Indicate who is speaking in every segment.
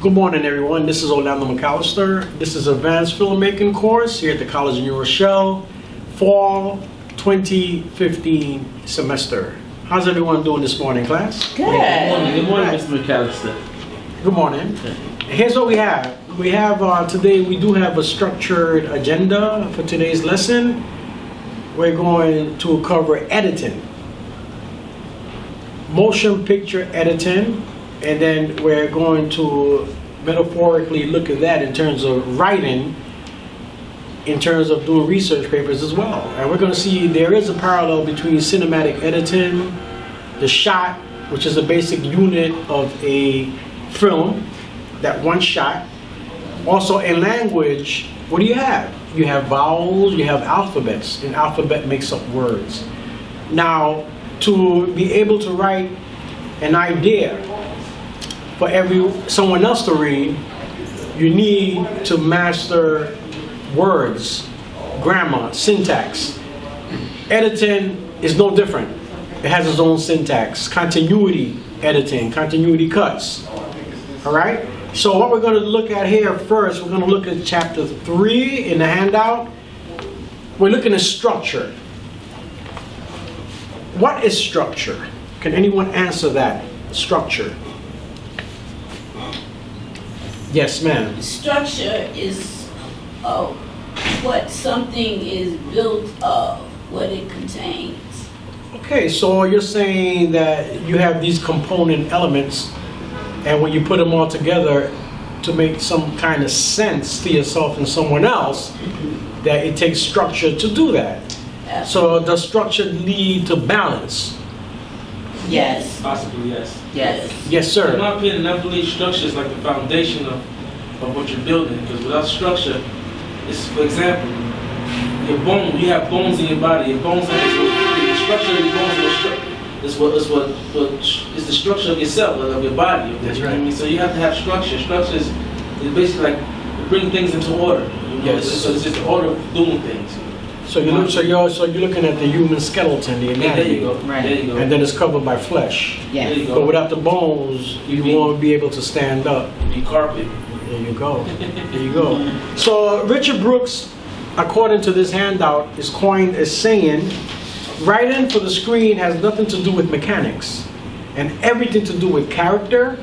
Speaker 1: Good morning, everyone. This is Orlando McAllister. This is Advanced Filmmaking course here at the College of New Rochelle, Fall 2015 semester. How's everyone doing this morning, class?
Speaker 2: Good.
Speaker 3: Good morning, Mr. McAllister.
Speaker 1: Good morning. Here's what we have. We have today, we do have a structured agenda for today's lesson. We're going to cover editing, motion picture editing, and then we're going to metaphorically look at that in terms of writing, in terms of doing research papers as well. And we're going to see there is a parallel between cinematic editing, the shot, which is a basic unit of a film, that one shot. Also in language, what do you have? You have vowels, you have alphabets, and alphabet makes up words. Now, to be able to write an idea for someone else to read, you need to master words, grammar, syntax. Editing is no different. It has its own syntax. Continuity editing, continuity cuts. All right? So what we're going to look at here first, we're going to look at chapter 3 in the handout. We're looking at structure. What is structure? Can anyone answer that? Structure. Yes, ma'am.
Speaker 2: Structure is what something is built of, what it contains.
Speaker 1: Okay, so you're saying that you have these component elements, and when you put them all together to make some kind of sense to yourself and someone else, that it takes structure to do that.
Speaker 2: Absolutely.
Speaker 1: So does structure lead to balance?
Speaker 2: Yes.
Speaker 3: Possibly, yes.
Speaker 2: Yes.
Speaker 1: Yes,
Speaker 3: In
Speaker 1: sir.
Speaker 3: my opinion, I believe structure is like the foundation of what you're building. Because without structure, it's, for example, your bone. You have bones in your body. Your bones are the structure of your bones is the structure of yourself, of your body.
Speaker 1: That's
Speaker 3: You know
Speaker 1: right.
Speaker 3: what I mean? So you have to have structure. Structure is basically like bring things into order. You know?
Speaker 1: Yes.
Speaker 3: So it's just the order of doing things.
Speaker 1: So you're looking at the human skeleton, the
Speaker 3: Yeah,
Speaker 1: anatomy,
Speaker 3: there you go.
Speaker 2: Right.
Speaker 3: There you go.
Speaker 1: and then it's covered by flesh.
Speaker 3: There you
Speaker 2: Yes.
Speaker 3: go.
Speaker 1: But without the bones, you won't be able to stand up.
Speaker 3: Be carpet.
Speaker 1: There you go. There you go. So Richard Brooks, according to this handout, is coined as saying, writing for the screen has nothing to do with mechanics and everything to do with character,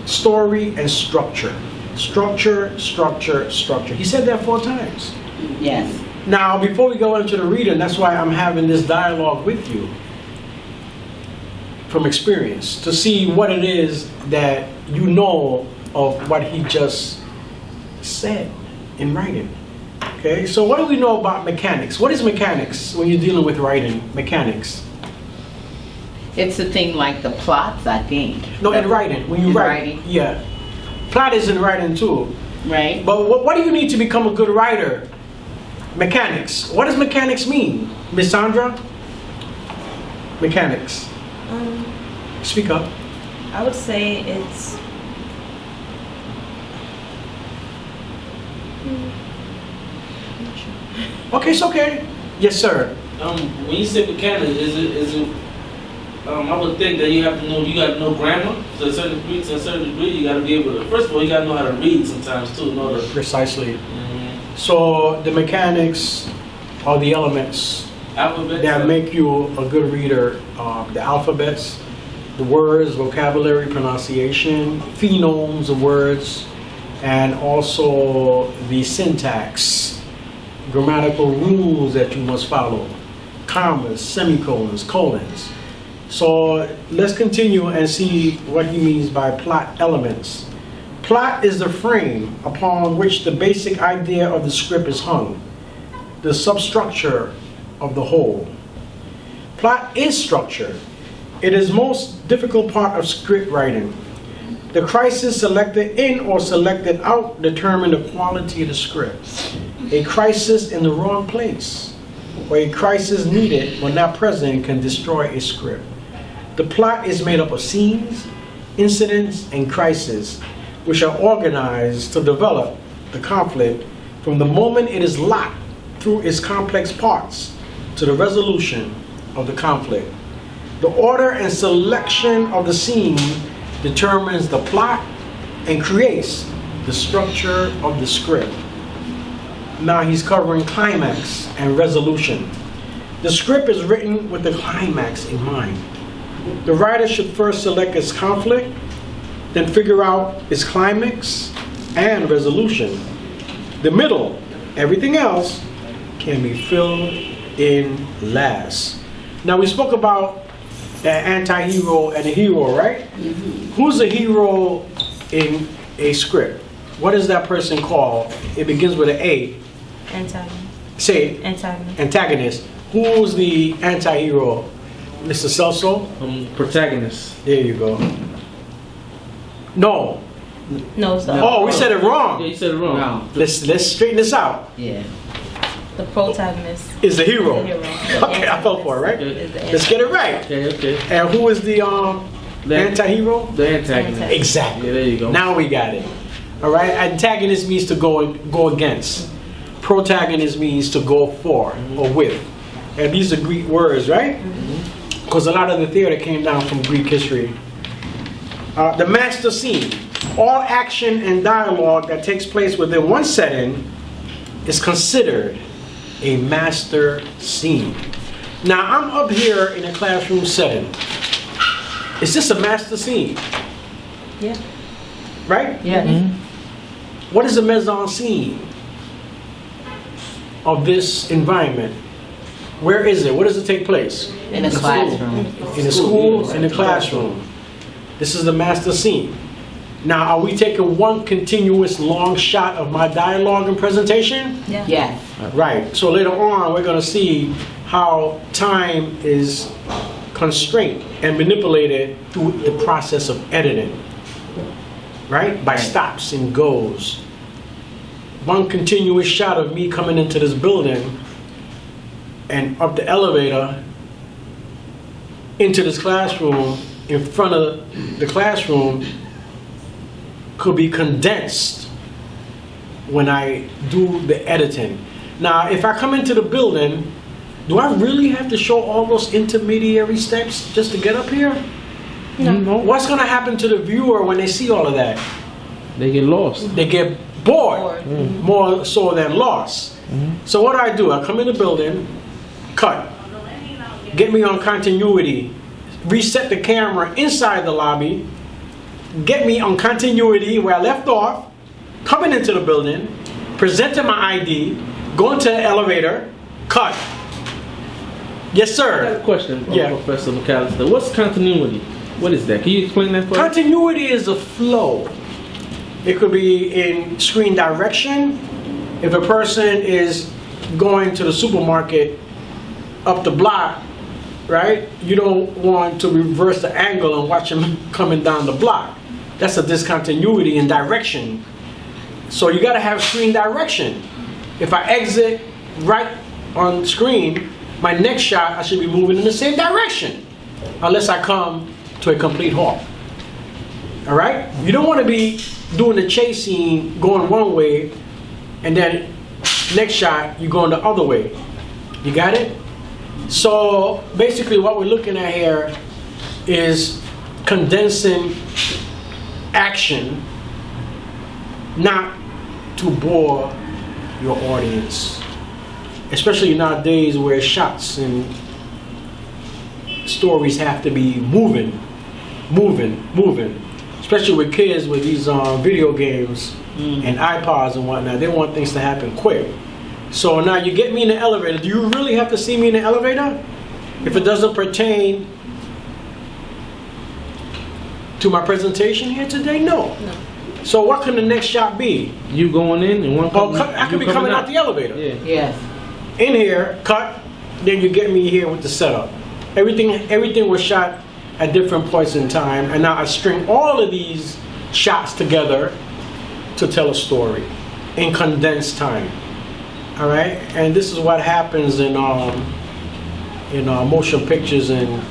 Speaker 1: story, and structure. Structure, structure, structure. He said that 4 times.
Speaker 2: Yes.
Speaker 1: Now, before we go into the reading, that's why I'm having this dialogue with you from experience, to see what it is that you know of what he just said in writing. Okay, so what do we know about mechanics? What is mechanics when you're dealing with writing? Mechanics.
Speaker 4: It's a thing like the plots, I think.
Speaker 1: No, in writing. When you
Speaker 4: In
Speaker 1: write.
Speaker 4: writing.
Speaker 1: Yeah. Plot is in writing too.
Speaker 4: Right?
Speaker 1: But what do you need to become a good writer? Mechanics. What does mechanics mean? Miss Sandra? Mechanics. Speak up.
Speaker 5: I would say it's
Speaker 1: Okay, it's okay. Yes, sir.
Speaker 3: When you say mechanics, is it? I would think that you got to know grammar to a certain degree. You got to be able to. First of all, you got to know how to read sometimes too. In order.
Speaker 1: Precisely. So the mechanics are the elements
Speaker 3: Alphabet.
Speaker 1: that make you a good reader. The alphabets, the words, vocabulary, pronunciation, phonemes of words, and also the syntax, grammatical rules that you must follow, commas, semicolons, colons. So let's continue and see what he means by plot elements. Plot is the frame upon which the basic idea of the script is hung, the substructure of the whole. Plot is structure. It is most difficult part of script writing. The crisis selected in or selected out determine the quality of the script. A crisis in the wrong place or a crisis needed when not present can destroy a script. The plot is made up of scenes, incidents, and crises, which are organized to develop the conflict from the moment it is locked through its complex parts to the resolution of the conflict. The order and selection of the scene determines the plot and creates the structure of the script. Now he's covering climax and resolution. The script is written with the climax in mind. The writer should first select its conflict, then figure out its climax and resolution. The middle, everything else, can be filled in last. Now we spoke about the anti-hero and the hero, right? Who's the hero in a script? What is that person called? It begins with an A.
Speaker 5: Antagonist.
Speaker 1: Say it.
Speaker 5: Antagonist.
Speaker 1: Antagonist. Who's the anti-hero? Mr. Celso?
Speaker 3: Protagonist.
Speaker 1: There you go. No.
Speaker 5: No, it's the,
Speaker 1: Oh, we said it
Speaker 3: Yeah,
Speaker 1: wrong.
Speaker 3: you said it wrong.
Speaker 4: No.
Speaker 1: Let's straighten this out.
Speaker 4: Yeah.
Speaker 5: the protagonist.
Speaker 1: Is the hero.
Speaker 5: The hero.
Speaker 1: Okay, I fell for it, right?
Speaker 5: Is the
Speaker 1: Let's get it right.
Speaker 3: Okay, okay.
Speaker 1: And who is the anti-hero?
Speaker 3: The antagonist.
Speaker 1: Exactly.
Speaker 3: Yeah, there you go.
Speaker 1: Now we got it. All right. Antagonist means to go against. Protagonist means to go for or with. And these are Greek words, right? Because a lot of the theater came down from Greek history. The master scene. All action and dialogue that takes place within one setting is considered a master scene. Now I'm up here in a classroom setting. Is this a master scene?
Speaker 5: Yeah.
Speaker 1: Right?
Speaker 4: Yeah.
Speaker 1: What is the mise-en-scene of this environment? Where is it? Where does it take place?
Speaker 4: In a classroom.
Speaker 1: In the school, in the classroom. This is the master scene. Now, are we taking one continuous long shot of my dialogue and presentation?
Speaker 5: Yeah.
Speaker 4: Yes.
Speaker 1: Right. So later on, we're going to see how time is constrained and manipulated through the process of editing. Right? By stops and goes. One continuous shot of me coming into this building and up the elevator into this classroom, in front of the classroom, could be condensed when I do the editing. Now, if I come into the building, do I really have to show all those intermediary steps just to get up here?
Speaker 5: No.
Speaker 1: What's going to happen to the viewer when they see all of that?
Speaker 3: They get lost.
Speaker 1: They get bored,
Speaker 5: Bored.
Speaker 1: more so than lost. So what do? I come in the building, cut, get me on continuity, reset the camera inside the lobby, get me on continuity where I left off, coming into the building, presenting my ID, going to the elevator, cut. Yes,
Speaker 3: I have a
Speaker 1: sir.
Speaker 3: question,
Speaker 1: Yeah.
Speaker 3: Professor McAllister. What's continuity? What is that? Can you explain that for us?
Speaker 1: Continuity is a flow. It could be in screen direction. If a person is going to the supermarket up the block, right? You don't want to reverse the angle and watch him coming down the block. That's a discontinuity in direction. So you got to have screen direction. If I exit right on screen, my next shot I should be moving in the same direction, unless I come to a complete halt. All right? You don't want to be doing the chase scene going one way, and then next shot you're going the other way. You got it? So basically what we're looking at here is condensing action, not to bore your audience, especially nowadays where shots and stories have to be moving, especially with kids with these video games and iPods and whatnot. They want things to happen quick. So now you get me in the elevator. Do you really have to see me in the elevator? If it doesn't pertain to my presentation here today, no. So what can the next shot be?
Speaker 3: You going in and one
Speaker 1: Oh,
Speaker 3: coming,
Speaker 1: I could be coming out the elevator.
Speaker 3: Yeah.
Speaker 4: Yes.
Speaker 1: In here, cut, then you get me here with the setup. Everything was shot at different points in time, and now I string all of these shots together to tell a story in condensed time. All right, and this is what happens in motion pictures and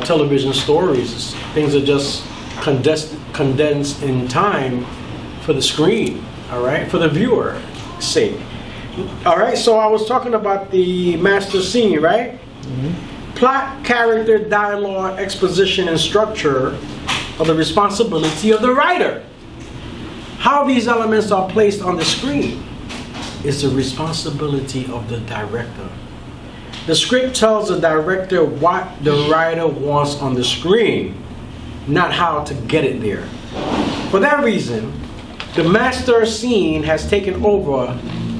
Speaker 1: television stories. Things are just condensed in time for the screen. All right, for the viewer sake. All right, so I was talking about the master scene, right? Plot, character, dialogue, exposition, and structure are the responsibility of the writer. How these elements are placed on the screen is the responsibility of the director. The script tells the director what the writer wants on the screen, not how to get it there. For that reason, the master scene has taken over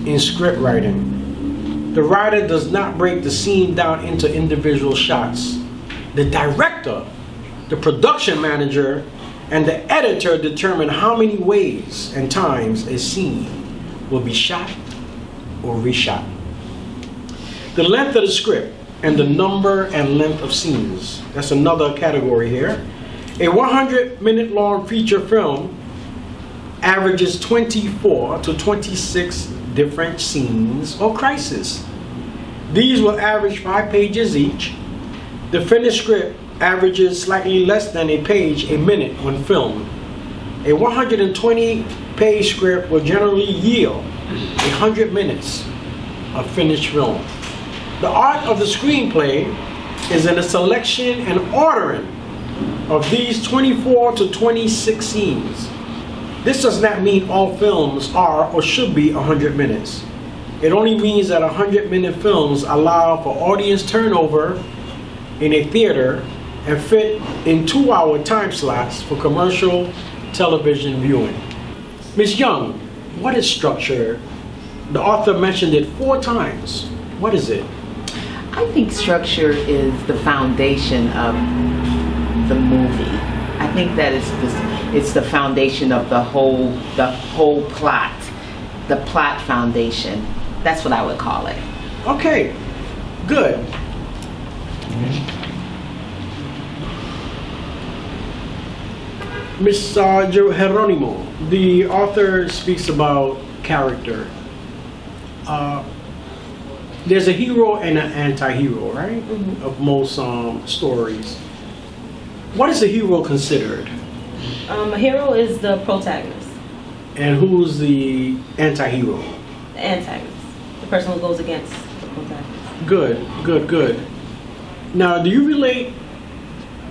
Speaker 1: in script writing. The writer does not break the scene down into individual shots. The director, the production manager, and the editor determine how many ways and times a scene will be shot or reshot. The length of the script and the number and length of scenes. That's another category here. A 100-minute long feature film averages 24 to 26 different scenes or crises. These will average 5 pages each. The finished script averages slightly less than a page a minute when filmed. A 120-page script will generally yield 100 minutes of finished film. The art of the screenplay is in the selection and ordering of these 24 to 26 scenes. This does not mean all films are or should be 100 minutes. It only means that 100-minute films allow for audience turnover in a theater and fit in 2-hour time slots for commercial television viewing. Ms. Young, what is structure? The author mentioned it 4 times. What is it?
Speaker 4: I think structure is the foundation of the movie. I think that it's the foundation of the whole plot, the plot foundation. That's what I would call it.
Speaker 1: Okay, good. Ms. Geronimo, the author speaks about character. There's a hero and an anti-hero, right?
Speaker 5: Mm-hmm.
Speaker 1: Of most stories. What is a hero considered?
Speaker 5: A hero is the protagonist.
Speaker 1: And who's the anti-hero?
Speaker 5: The antagonist. The person who goes against the protagonist.
Speaker 1: Good. Now, do you relate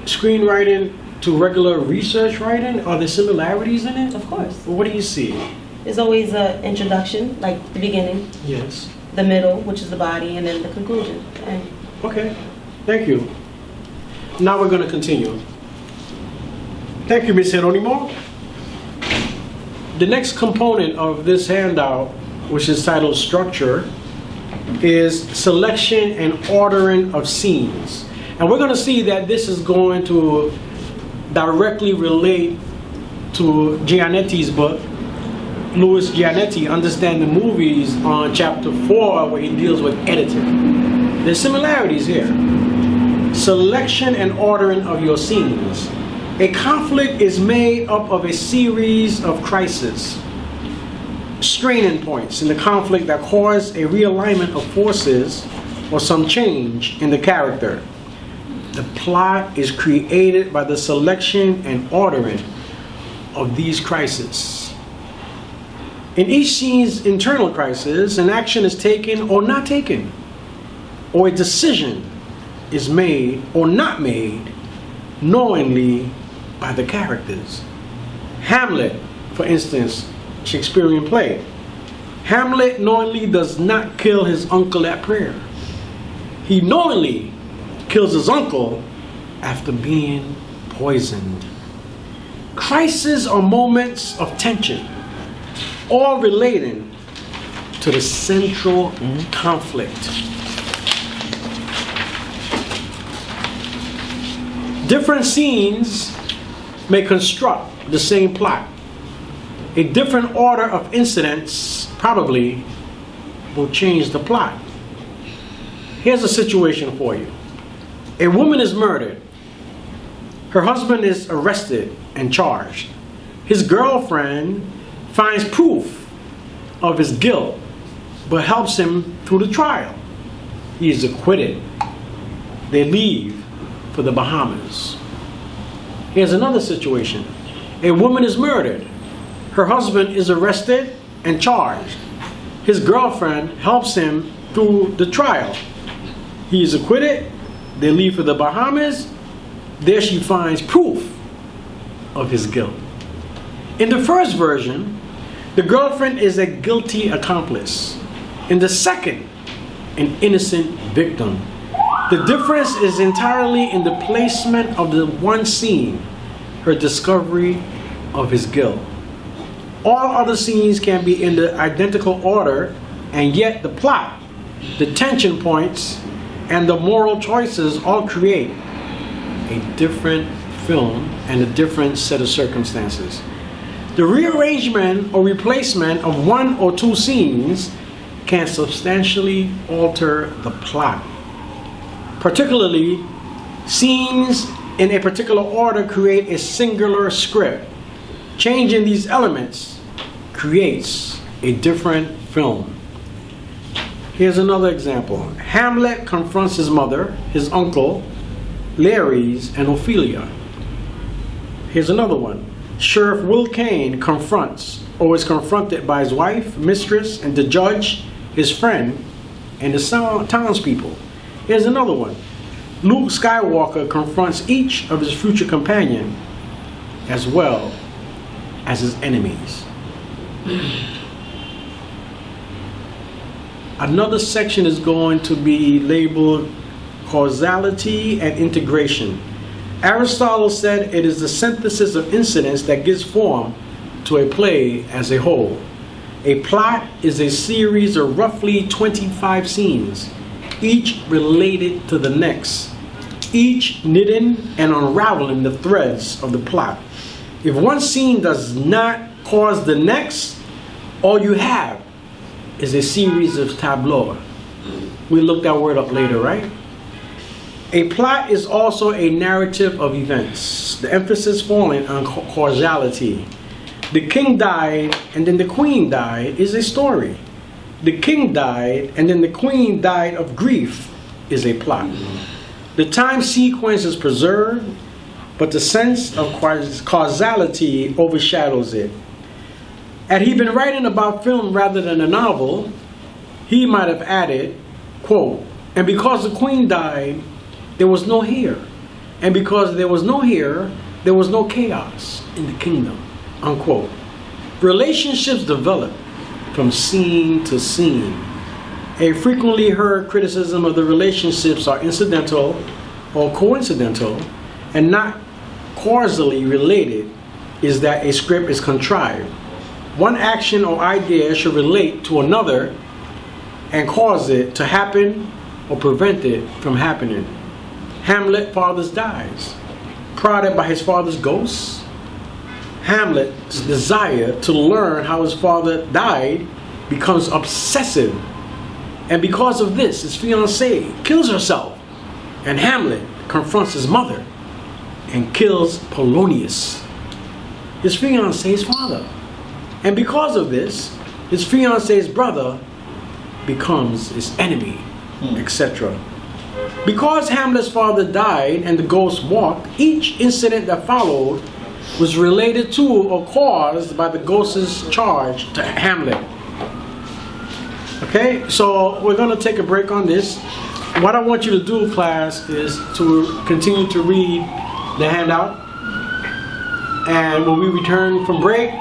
Speaker 1: screenwriting to regular research writing? Are there similarities in it?
Speaker 5: Of course.
Speaker 1: What do you see?
Speaker 5: There's always an introduction, like the beginning,
Speaker 1: Yes.
Speaker 5: the middle, which is the body, and then the conclusion. And
Speaker 1: Okay, thank you. Now we're going to continue. Thank you, Ms. Geronimo. The next component of this handout, which is titled Structure, is selection and ordering of scenes. And we're going to see that this is going to directly relate to Giannetti's book, Louis Giannetti, Understand the Movies, on chapter 4, where he deals with editing. There's similarities here. Selection and ordering of your scenes. A conflict is made up of a series of crises, straining points in the conflict that cause a realignment of forces or some change in the character. The plot is created by the selection and ordering of these crises. In each scene's internal crisis, an action is taken or not taken, or a decision is made or not made knowingly by the characters. Hamlet, for instance, Shakespearean play. Hamlet knowingly does not kill his uncle at prayer. He knowingly kills his uncle after being poisoned. Crises are moments of tension, all relating to the central conflict. Different scenes may construct the same plot. A different order of incidents probably will change the plot. Here's a situation for you. A woman is murdered. Her husband is arrested and charged. His girlfriend finds proof of his guilt, but helps him through the trial. He is acquitted. They leave for the Bahamas. Here's another situation. A woman is murdered. Her husband is arrested and charged. His girlfriend helps him through the trial. He is acquitted. They leave for the Bahamas. There she finds proof of his guilt. In the first version, The girlfriend is a guilty accomplice. In the second, an innocent victim. The difference is entirely in the placement of the one scene, her discovery of his guilt. All other scenes can be in the identical order, and yet the plot, the tension points, and the moral choices all create a different film and a different set of circumstances. The rearrangement or replacement of one or two scenes can substantially alter the plot. Particularly, scenes in a particular order create a singular script. Changing these elements creates a different film. Here's another example. Hamlet confronts his mother, his uncle, Lares, and Ophelia. Here's another one. Sheriff Will Kane confronts or is confronted by his wife, mistress, and the judge, his friend, and the townspeople. Here's another one. Luke Skywalker confronts each of his future companion as well as his enemies. Another section is going to be labeled Causality and Integration. Aristotle said it is the synthesis of incidents that gives form to a play as a whole. A plot is a series of roughly 25 scenes, each related to the next, each knitting and unraveling the threads of the plot. If one scene does not cause the next, all you have is a series of tableaux. We'll look that word up later, right? A plot is also a narrative of events, the emphasis falling on causality. The king died and then the queen died is a story. The king died and then the queen died of grief is a plot. The time sequence is preserved, but the sense of causality overshadows it. Had he been writing about film rather than a novel, he might have added, quote, and because the queen died, there was no here. And because there was no here, there was no chaos in the kingdom, unquote. Relationships develop from scene to scene. A frequently heard criticism of the relationships are incidental or coincidental and not causally related is that a script is contrived. One action or idea should relate to another and cause it to happen or prevent it from happening. Hamlet's father dies. Prodded by his father's ghost, Hamlet's desire to learn how his father died becomes obsessive. And because of this, his fiancée kills herself. And Hamlet confronts his mother and kills Polonius, his fiancée's father. And because of this, his fiancée's brother becomes his enemy, etc. Because Hamlet's father died and the ghost walked, each incident that followed was related to or caused by the ghost's charge to Hamlet. Okay, so we're going to take a break on this. What I want you to do, class, is to continue to read the handout. And when we return from break,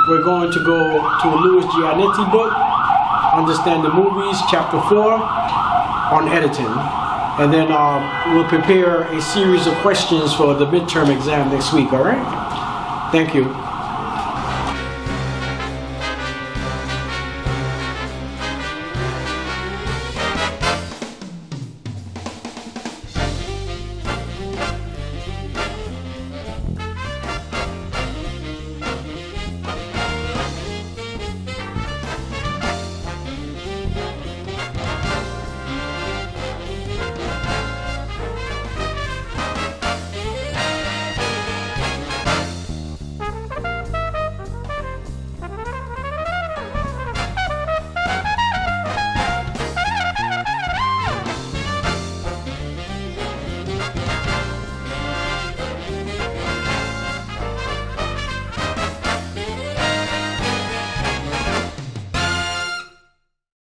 Speaker 1: we're going to go to a Louis Giannetti book, Understand the Movies, Chapter 4, on editing. And then we'll prepare a series of questions for the midterm exam next week, all right? Thank you.